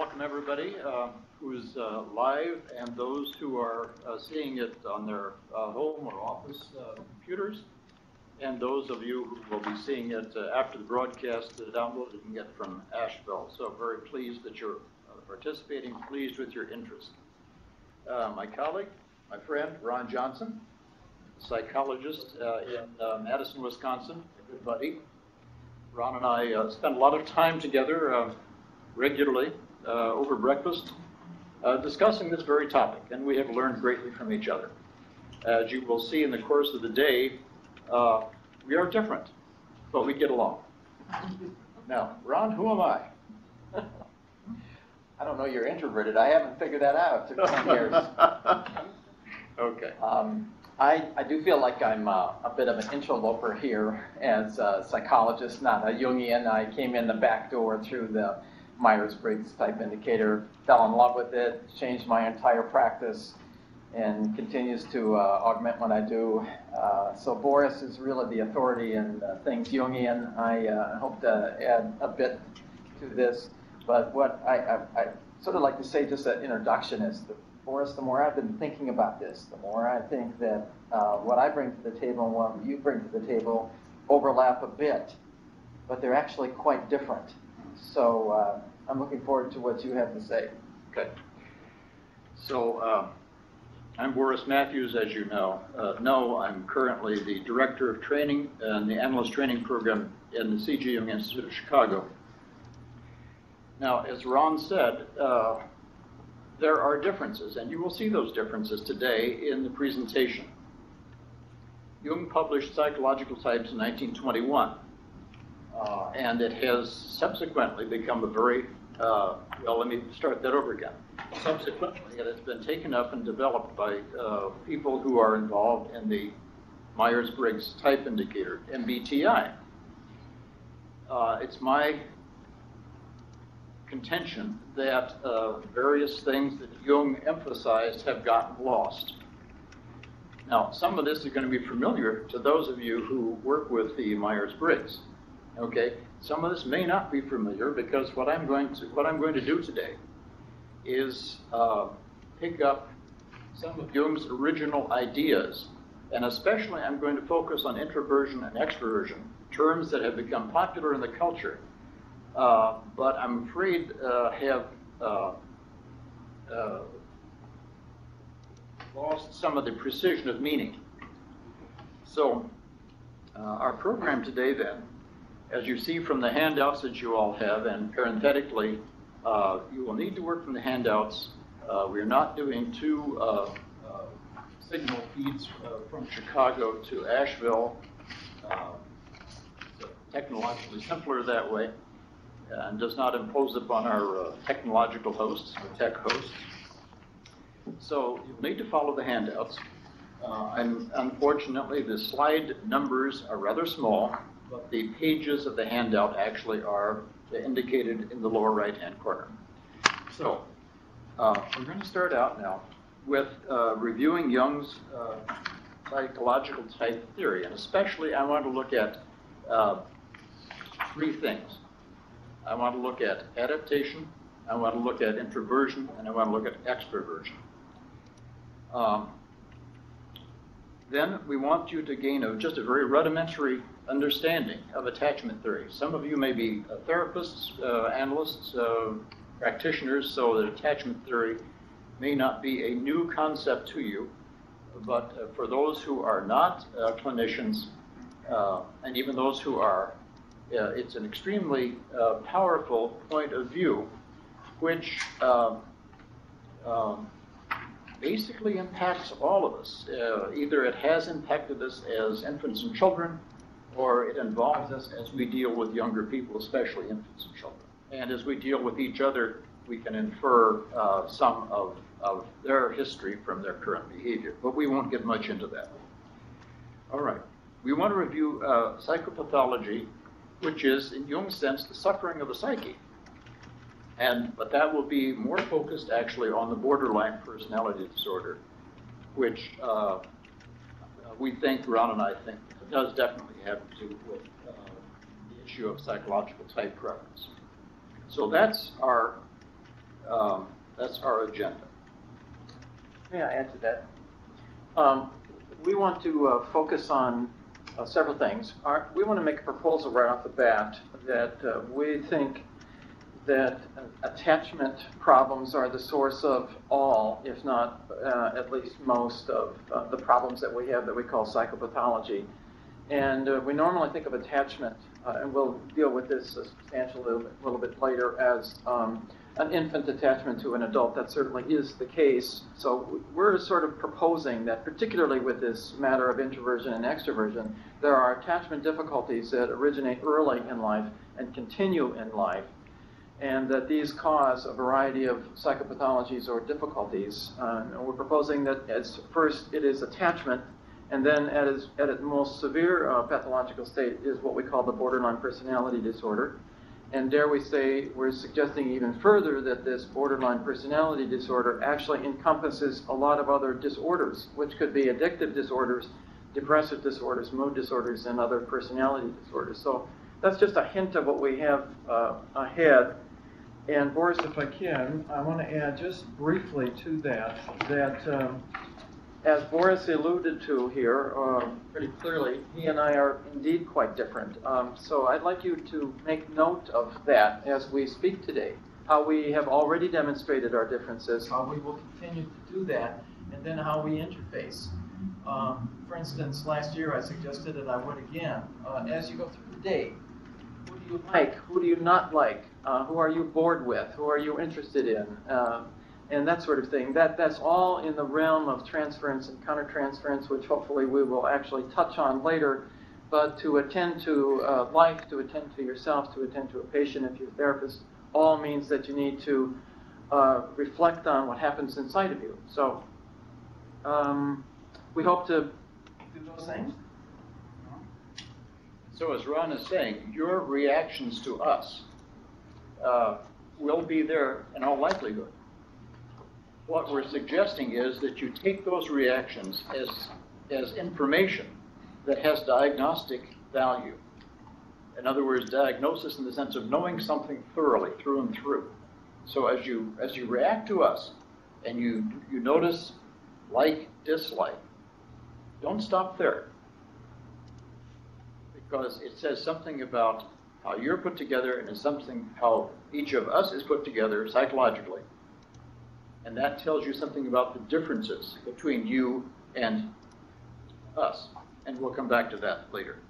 welcome everybody who's live and those who are seeing it on their home or office computers, and those of you who will be seeing it after the broadcast download you can get from Asheville. So very pleased that you're participating, pleased with your interest. My colleague, my friend, Ron Johnson, psychologist in Madison, Wisconsin, a good buddy. Ron and I spend a lot of time together regularly over breakfast discussing this very topic, and we have learned greatly from each other. As you will see in the course of the day, we are different, but we get along. Now, Ron, who am I? I don't know, you're introverted. I haven't figured that out. It took 10 years. Okay. I do feel like I'm a bit of an interloper here as a psychologist, not a Jungian. I came in the back door through the Myers-Briggs type indicator, fell in love with it, changed my entire practice, and continues to augment what I do. So Boris is really the authority in things Jungian. I hope to add a bit to this, but what I sort of like to say, just an introduction, is that Boris, the more I've been thinking about this, the more I think that what I bring to the table and what you bring to the table overlap a bit, but they're actually quite different. So I'm looking forward to what you have to say. Okay. So I'm Boris Mathews, as you know. I'm currently the Director of Training and the Analyst Training Program in the C.G. Jung Institute of Chicago. Now, as Ron said, there are differences, and you will see those differences today in the presentation. Jung published Psychological Types in 1921, and it has subsequently become a very, well, let me start that over again. Subsequently, it has been taken up and developed by people who are involved in the Myers-Briggs Type Indicator, MBTI. It's my contention that various things that Jung emphasized have gotten lost. Now, some of this is going to be familiar to those of you who work with the Myers-Briggs. Okay, some of this may not be familiar because what I'm going to do today is pick up some of Jung's original ideas, and especially I'm going to focus on introversion and extraversion, terms that have become popular in the culture, but I'm afraid have lost some of the precision of meaning. So our program today then, as you see from the handouts that you all have, and parenthetically, you will need to work from the handouts. We're not doing two signal feeds from Chicago to Asheville. It's technologically simpler that way, and does not impose upon our technological hosts, or tech hosts. So you'll need to follow the handouts. And unfortunately, the slide numbers are rather small, but the pages of the handout actually are indicated in the lower right-hand corner. So we're going to start out now with reviewing Jung's psychological type theory, and especially I want to look at three things. I want to look at adaptation, I want to look at introversion, and I want to look at extraversion. Then we want you to gain just a very rudimentary understanding of attachment theory. Some of you may be therapists, analysts, practitioners, so that attachment theory may not be a new concept to you, but for those who are not clinicians, and even those who are, it's an extremely powerful point of view, which basically impacts all of us. Either it has impacted us as infants and children, or it involves us as we deal with younger people, especially infants and children. And as we deal with each other, we can infer some of their history from their current behavior, but we won't get much into that. All right, we want to review psychopathology, which is, in Jung's sense, the suffering of the psyche. But that will be more focused actually on the borderline personality disorder, which we think, Ron and I think, does definitely have to do with the issue of psychological type preference. So that's our That's our agenda. May I add to that? We want to focus on several things. We want to make a proposal right off the bat that we think that attachment problems are the source of all, if not at least most of the problems that we have that we call psychopathology. And we normally think of attachment, and we'll deal with this substantially a little bit later, as an infant attachment to an adult. That certainly is the case. So we're sort of proposing that, particularly with this matter of introversion and extroversion, there are attachment difficulties that originate early in life and continue in life, and that these cause a variety of psychopathologies or difficulties. And we're proposing that as first it is attachment, and then at its most severe pathological state is what we call the borderline personality disorder. And dare we say, we're suggesting even further that this borderline personality disorder actually encompasses a lot of other disorders, which could be addictive disorders, depressive disorders, mood disorders, and other personality disorders. So that's just a hint of what we have ahead. And Boris, if I can, I want to add just briefly to that, as Boris alluded to here pretty clearly, he and I are indeed quite different. So I'd like you to make note of that as we speak today, how we have already demonstrated our differences, how we will continue to do that, and then how we interface. For instance, last year I suggested, and I would again, as you go through the day, who do you like, who do you not like, who are you bored with, who are you interested in, and that sort of thing. That's all in the realm of transference and countertransference, which hopefully we will actually touch on later. But to attend to life, to attend to yourself, to attend to a patient if you're a therapist, all means that you need to reflect on what happens inside of you. So we hope to do those things. So as Ron is saying, your reactions to us will be there in all likelihood. What we're suggesting is that you take those reactions as information that has diagnostic value. In other words, diagnosis in the sense of knowing something thoroughly, through and through. So as you react to us and you notice like, dislike, don't stop there. Because it says something about how you're put together and it's something how each of us is put together psychologically. And that tells you something about the differences between you and us. And we'll come back to that later.